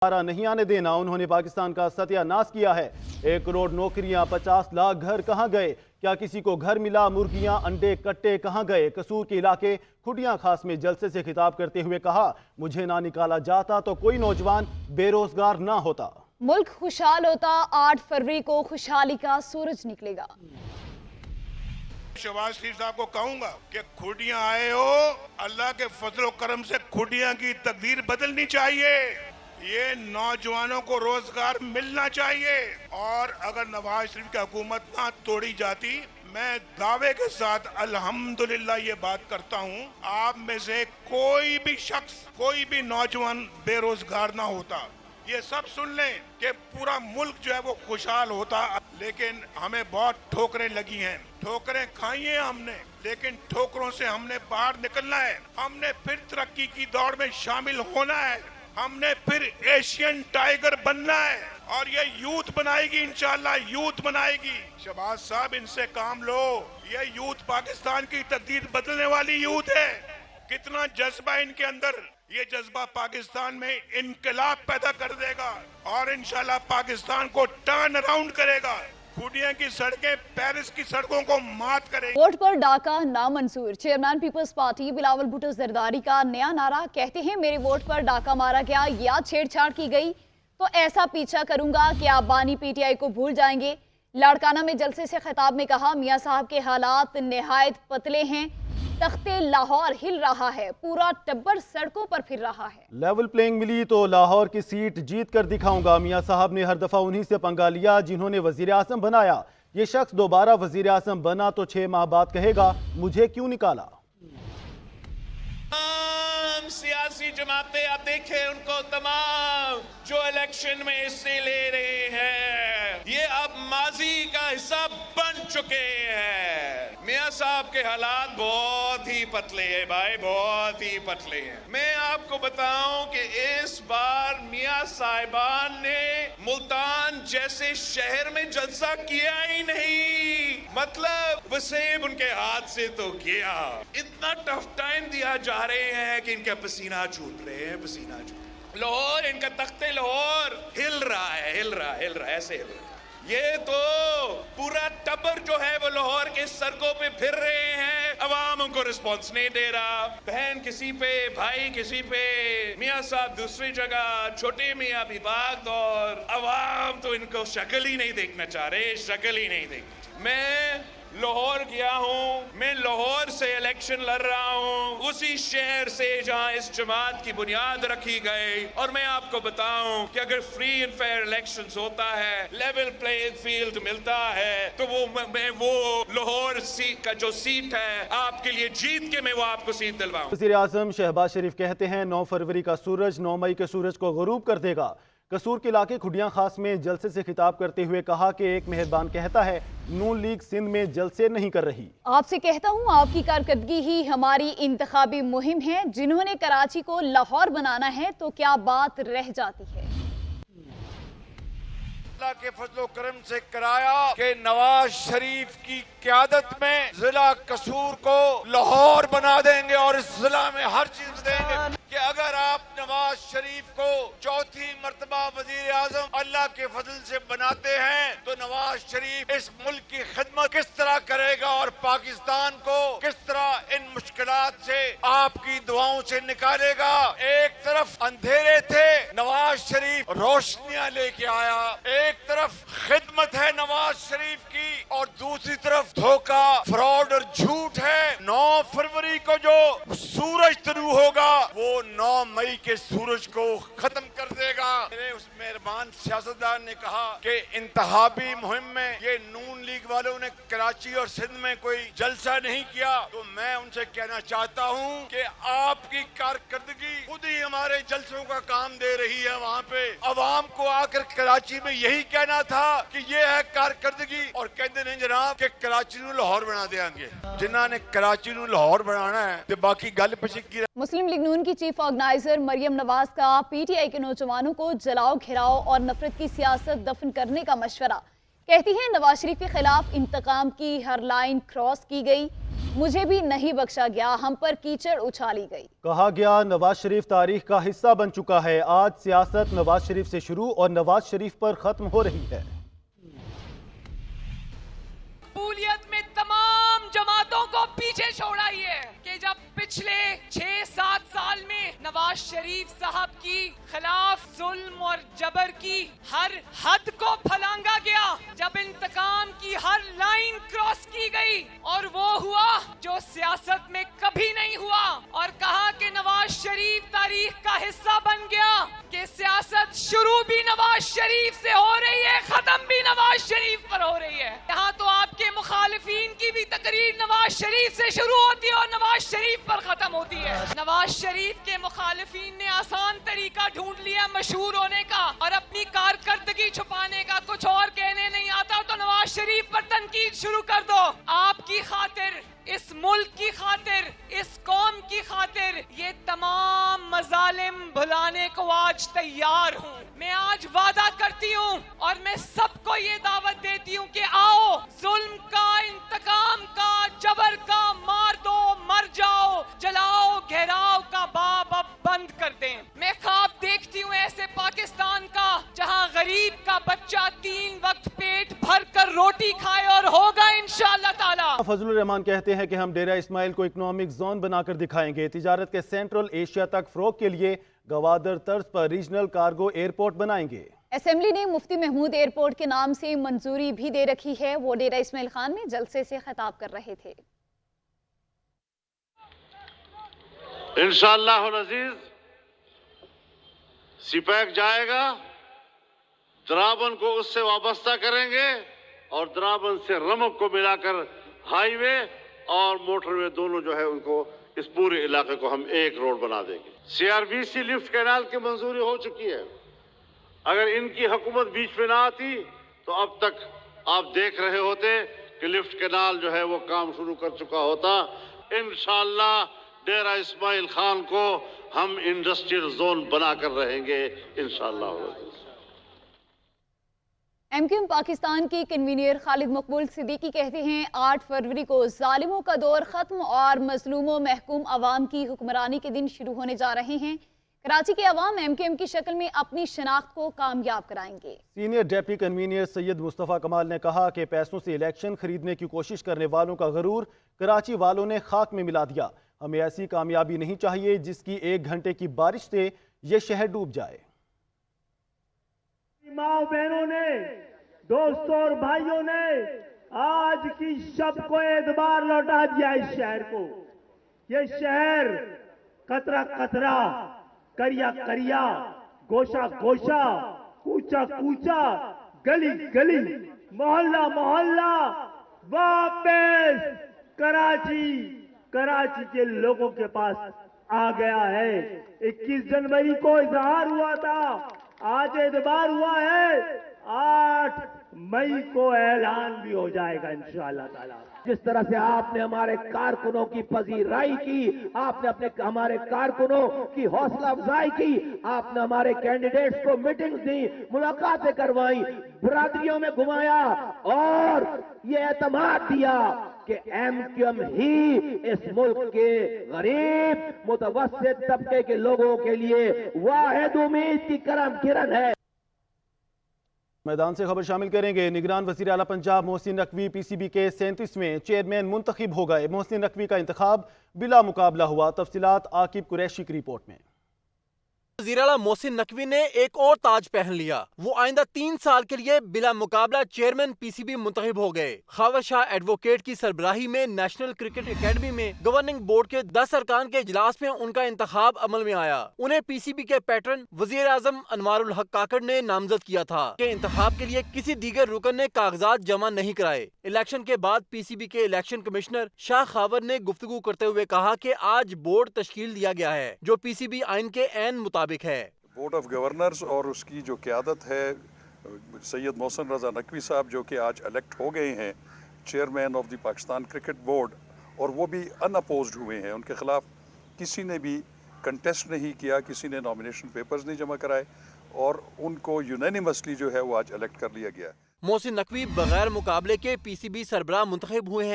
दोबारा नहीं आने देना। उन्होंने पाकिस्तान का सत्यानाश किया है। 1 करोड़ नौकरियां, 50 लाख घर कहां गए? क्या किसी को घर मिला? मुर्गियां, अंडे, कट्टे कहां गए? कसूर के इलाके खुडियां खास में जलसे से खिताब करते हुए कहा, मुझे ना निकाला जाता तो कोई नौजवान बेरोजगार ना होता। मुल्क खुशहाल होता, 8 फरवरी को खुशहाली का सूरज निकलेगा। शहबाज शरीफ साहब को कहूंगा कि खुडियां आए हो, अल्लाह के फजलो करम से खुडियां की तकदीर बदलनी चाहिए। ये नौजवानों को रोजगार मिलना चाहिए। और अगर नवाज शरीफ की हुकूमत ना तोड़ी जाती, मैं दावे के साथ अल्हम्दुलिल्लाह ये बात करता हूँ, आप में से कोई भी शख्स, कोई भी नौजवान बेरोजगार ना होता। ये सब सुन लें कि पूरा मुल्क जो है वो खुशहाल होता। लेकिन हमें बहुत ठोकरें लगी हैं, ठोकरें खाई हैं हमने, लेकिन ठोकरों से हमने बाहर निकलना है। हमने फिर तरक्की की दौड़ में शामिल होना है। हमने फिर एशियन टाइगर बनना है और ये यूथ बनाएगी, इंशाल्लाह यूथ बनाएगी। शहबाज साहब, इनसे काम लो। ये यूथ पाकिस्तान की तकदीर बदलने वाली यूथ है। कितना जज्बा इनके अंदर, ये जज्बा पाकिस्तान में इनकलाब पैदा कर देगा और इंशाल्लाह पाकिस्तान को टर्न अराउंड करेगा। खुडियां की सड़कें पेरिस की सड़कों को मात करेंगी। वोट पर डाका नामंजूर। चेयरमैन पीपल्स पार्टी बिलावल भुट्टो जरदारी का नया नारा। कहते हैं, मेरे वोट पर डाका मारा गया या छेड़छाड़ की गई तो ऐसा पीछा करूंगा कि आप बानी पीटीआई को भूल जाएंगे। लाड़काना में जलसे से खिताब में कहा, मियां साहब के हालात निहायत पतले हैं, तख्ते लाहौर हिल रहा है, पूरा टब्बर सड़कों पर फिर रहा है। लेवल प्लेइंग मिली तो लाहौर की सीट जीत कर दिखाऊंगा। मियां साहब ने हर दफा उन्हीं से पंगा लिया जिन्होंने वजीर आजम बनाया। ये शख्स दोबारा वजीर आजम बना तो 6 माह बाद कहेगा, मुझे क्यों निकाला। तमाम सियासी जमातें आप देखें, उनको तमाम जो इलेक्शन में हिस्से ले रहे हैं, ये अब माजी का हिस्सा बन चुके हैं। मियां साहब के हालात बहुत ही पतले हैं भाई, बहुत ही पतले हैं। मैं आपको बताऊं कि इस बार मियां साहिबान ने मुल्तान जैसे शहर में जलसा किया ही नहीं। मतलब वसीम उनके हाथ से तो गया। इतना टफ टाइम दिया जा रहे हैं कि इनका पसीना छूट रहे हैं, पसीना छूट। लाहौर, इनका तख्ते लाहौर हिल रहा है, हिल रहा है, हिल रहा है, ऐसे हिल रहा है। ये तो पूरा टब्बर जो है वो लाहौर के सड़कों पे फिर रहे हैं, अवाम उनको रिस्पॉन्स नहीं दे रहा। बहन किसी पे, भाई किसी पे, मियां साहब दूसरी जगह, छोटे मियां भी भाग दौड़। अवाम तो इनको शक्ल ही नहीं देखना चाह रहे, शक्ल ही नहीं देखना। मैं लाहौर गया हूँ, मैं लाहौर से इलेक्शन लड़ रहा हूँ, उसी शहर से जहाँ इस जमात की बुनियाद रखी गई। और मैं आपको बताऊं कि अगर फ्री एंड फेयर इलेक्शंस होता है, लेवल प्लेइंग फील्ड मिलता है, तो मैं वो लाहौर सीट का जो सीट है आपके लिए जीत के मैं वो आपको सीट दिलवाऊं। वजीर आजम शहबाज शरीफ कहते हैं, 9 फरवरी का सूरज 9 मई के सूरज को गुरूब कर देगा। कसूर के इलाके खुडियां खास में जलसे से खिताब करते हुए कहा कि एक मेहरबान कहता है, नून लीग सिंध में जलसे नहीं कर रही। आपसे कहता हूँ, आपकी कारकर्दगी ही हमारी इंतखाबी मुहिम है। जिन्होंने कराची को लाहौर बनाना है तो क्या बात रह जाती है। अल्लाह के फजलो करम से कराया कि नवाज शरीफ की क़यादत में जिला कसूर को लाहौर बना देंगे और इस जिला में हर चीज देंगे कि अगर आप नवाज शरीफ को चौथी मर्तबा वजीर आजम अल्लाह के फजल से बनाते हैं तो नवाज शरीफ इस मुल्क की खिदमत किस तरह करेगा और पाकिस्तान को किस तरह इन मुश्किलात से आपकी दुआओं से निकालेगा। एक तरफ अंधेरे थे, नवाज शरीफ रोशनियां लेके आया। एक तरफ खिदमत है नवाज शरीफ की और दूसरी तरफ धोखा, फ्रॉड और झूठ है। 9 फरवरी को जो सूरज शुरू होगा वो 9 मई के सूरज को खत्म कर देगा। मेरे उस मेहरबान सियासतदान ने कहा कि इंतहाबी मुहिम में ये नून लीग वालों ने कराची और सिंध में कोई जलसा नहीं किया, तो मैं उनसे कहना चाहता हूँ कि आपकी कारकर्दगी खुद ही हमारे जलसों का काम दे रही है। वहाँ पे अवाम को आकर कराची में यही कहना था कि ये है कारकर्दगी और कहते नहीं जनाब कि कराची नू लाहौर बना देंगे। जिन्हों ने कराची नू लाहौर बनाना है तो बाकी गल पिछकी। मुस्लिम लीग नून की चीफ ऑर्गेनाइजर मरियम नवाज का पीटीआई के नौजवानों को जलाओ, घिराओ और नफरत की सियासत दफन करने का मशवरा। کہتی ہیں نواز شریف کے خلاف انتقام کی ہر لائن کراس کی گئی، مجھے بھی نہیں بخشا گیا، ہم پر کیچڑ اچھالی گئی۔ کہا گیا نواز شریف تاریخ کا حصہ بن چکا ہے، آج سیاست نواز شریف سے شروع اور نواز شریف پر ختم ہو رہی ہے۔ قبولیت میں تمام جماعتوں کو پیچھے چھوڑائی ہے کہ جب پچھلے 6-7 سال میں نواز شریف صاحب کی خلاف ظلم اور جبر کی ہر حد کو پھلانگا گیا، جب انتقام کی ہر لائن کراس کی گئی اور وہ ہوا جو سیاست میں کبھی نہیں ہوا، اور کہا کہ نواز شریف تاریخ کا حصہ بن گیا، کہ سیاست شروع بھی نواز شریف سے ہو رہی ہے، ختم بھی نواز شریف پر ہو رہی ہے۔ یہاں تو آپ کے مخالفین کی بھی تقریر نواز شریف سے شروع ہوتی ہے اور نواز شریف پر ختم ہوتی ہے۔ نواز شریف کے مخالفین نے آسان طریقہ ڈھونڈ لیا مشہور ہونے کا اور اپنی کارکردگی چھپانے کا، کچھ اور کہنے نہیں آتا تو نواز شریف پر تنقید شروع کر دو۔ آپ کی خاطر، اس ملک کی خاطر، اس قوم کی خاطر یہ تمام مظالم بھلانے کو آج تیار ہوں۔ میں آج وعدہ کرتی ہوں اور میں سب کو یہ دعوت دیتی ہوں کہ آؤ، ظلم کا، انتقام کا، جبر کا، مار دو، مر جاؤ، جلاؤ گھیراؤ کا باب اب بند کر دیں۔ میں خواب دیکھتی ہوں ایسے پاکستان کا جہاں غریب کا بچہ 3 وقت پیٹ بھر کر روٹی کھائے، اور ہوگا انشاءاللہ تعالی۔ فضل الرحمان کہتے ہیں کہ ہم ڈیرہ اسماعیل کو اکنامک زون بنا کر دکھائیں گے، تجارت کے سینٹرل ایشیا تک فروغ کے لیے گوادر طرز پر ریجنل کارگو ایئرپورٹ بنائیں گے۔ اسمبلی نے مفتی محمود ایئرپورٹ کے نام سے منظوری بھی دے رکھی ہے، وہ ڈیرہ اسماعیل خان میں جلسے سے خطاب کر رہے تھے۔ انشاءاللہ العزیز سپیک جائے گا، درابن کو اس سے وابستہ کریں گے اور درابن سے رمک کو ملا کر ہائی وے اور موٹر وے دونوں جو ہے ان کو اس پورے علاقے کو ہم ایک روڈ بنا دیں گے۔ CRBC لفٹ کینال کی منظوری ہو چکی ہے، اگر ان کی حکومت بیچ میں نہ آتی تو اب تک آپ دیکھ رہے ہوتے کہ لفٹ کینال جو ہے وہ کام شروع کر چکا ہوتا۔ انشاءاللہ ڈیرہ اسماعیل خان کو ہم انڈسٹریل زون بنا کر رہیں گے انشاءاللہ۔ ایم کیو ایم پاکستان کی کنوینر خالد مقبول صدیقی کہتے ہیں 8 فروری کو ظالموں کا دور ختم اور مظلوم و محکوم عوام کی حکمرانی کے دن شروع ہونے جا رہے ہیں۔ کراچی کے عوام ایم کیو ایم کی شکل میں اپنی شناخت کو کامیاب کرائیں گے۔ سینئر ڈیپٹی کنوینر سید مصطفیٰ کمال نے کہا کہ پیسوں سے الیکشن خریدنے کی کوشش کرنے والوں کا غرور کراچی والوں نے خاک میں ملا دیا، ہمیں ایسی کامیابی نہیں چاہیے جس کی 1 گھنٹے کی بارش سے یہ شہر ڈوب جائے۔ ماں بہنوں نے، دوستوں اور بھائیوں نے آج کی شب کو اعتبار لوٹا دیا اس شہر کو۔ یہ شہر قطرہ قطرہ، کریا کریا، گوشہ گوشہ، کوچہ کوچہ، گلی گلی، محلہ محلہ واپس کراچی کے لوگوں کے پاس آ گیا ہے۔ 21 جنوری کو اظہار ہوا تھا، آج اعتبار ہوا ہے، 8 مئی کو اعلان بھی ہو جائے گا انشاءاللہ تعالی۔ جس طرح سے آپ نے ہمارے کارکنوں کی پذیرائی کی، آپ نے ہمارے کارکنوں کی حوصلہ افزائی کی، آپ نے ہمارے کینڈیڈیٹس کو میٹنگز دی، ملاقاتیں کروائیں، برادریوں میں گھمایا اور یہ اعتماد دیا کہ ایم کیو ایم ہی اس ملک کے غریب متوسط طبقے کے لوگوں کے لیے واحد امید کی کرن ہے۔ میدان سے خبر شامل کریں گے۔ نگران وزیر اعلیٰ پنجاب محسن نقوی پی سی بی کے 37ویں چیئرمین منتخب ہو گئے۔ محسن نقوی کا انتخاب بلا مقابلہ ہوا، تفصیلات عاقب قریشی کی رپورٹ میں۔ وزیر اعلیٰ محسن نقوی نے ایک اور تاج پہن لیا، وہ آئندہ 3 سال کے لیے بلا مقابلہ چیئرمین پی سی بی منتخب ہو گئے۔ خاور شاہ ایڈوکیٹ کی سربراہی میں نیشنل کرکٹ اکیڈمی میں گورننگ بورڈ کے 10 ارکان کے اجلاس میں ان کا انتخاب عمل میں آیا۔ انہیں پی سی بی کے پیٹرن وزیر اعظم انوار الحق کاکڑ نے نامزد کیا تھا کہ انتخاب کے لیے کسی دیگر رکن نے کاغذات جمع نہیں کرائے۔ الیکشن کے بعد پی سی بی کے الیکشن کمشنر شاہ خاور نے گفتگو کرتے ہوئے کہا کہ آج بورڈ تشکیل دیا گیا ہے جو پی سی بی آئین کے عین مطابق ہے۔ بورڈ آف گورنرز اور اس کی جو قیادت ہے سید محسن رضا نقوی صاحب جو کہ آج الیکٹ ہو گئے ہیں chairman of the Pakistan cricket board, اور وہ بھی ان اپوزڈ ہوئے ہیں، ان کے خلاف کسی نے بھی کنٹیسٹ نہیں کیا، کسی نے نامینیشن پیپرز نہیں جمع کرائے اور ان کو یونینیمسلی جو ہے وہ آج الیکٹ کر لیا گیا ہے۔ मोहसिन नकवी बगैर मुकाबले के PCB सरबराह मुंतखब हुए हैं।